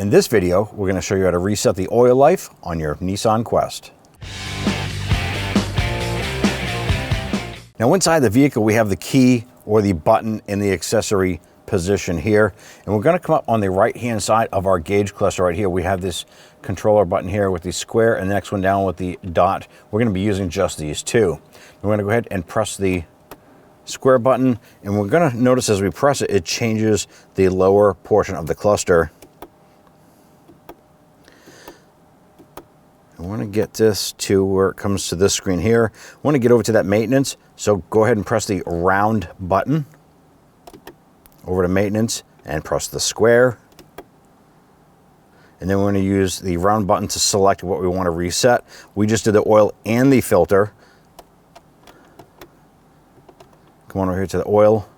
In this video, we're going to show you how to reset the oil life on your Nissan Quest. Now inside the vehicle, we have the key or the button in the accessory position here. And we're going to come up on the right-hand side of our gauge cluster right here. We have this controller button here with the square and the next one down with the dot. We're going to be using just these two. We're going to go ahead and press the square button, and we're going to notice as we press it, it changes the lower portion of the cluster. I want to get this to where it comes to this screen here. I want to get over to that maintenance, so go ahead and press the round button over to maintenance and press the square. And then we're going to use the round button to select what we want to reset. We just did the oil and the filter. Come on over here to the oil,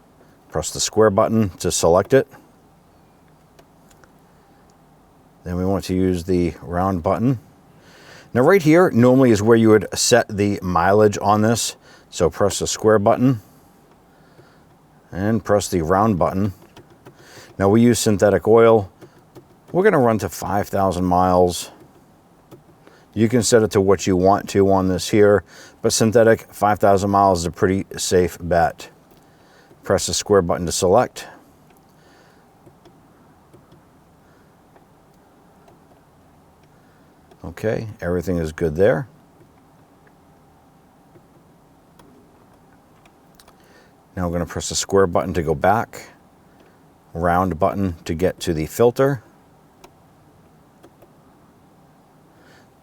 press the square button to select it. Then we want to use the round button. Now right here normally is where you would set the mileage on this. So press the square button and press the round button. Now we use synthetic oil. We're going to run to 5,000 miles. You can set it to what you want to on this here, but synthetic 5,000 miles is a pretty safe bet. Press the square button to select. Okay, everything is good there. Now we're going to press the square button to go back, round button to get to the filter.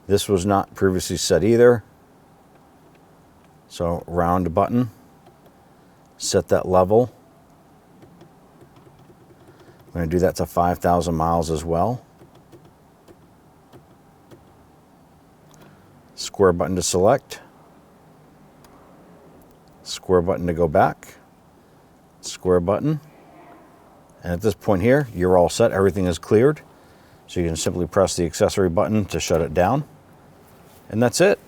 This was not previously set either. So round button, set that level. I'm going to do that to 5,000 miles as well. Square button to select, square button to go back, square button. And at this point here, you're all set. Everything is cleared. So you can simply press the accessory button to shut it down. And that's it.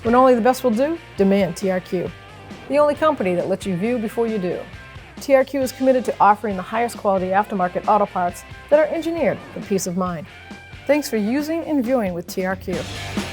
When only the best will do, demand TRQ. The only company that lets you view before you do. TRQ is committed to offering the highest quality aftermarket auto parts that are engineered for peace of mind. Thanks for using and viewing with TRQ.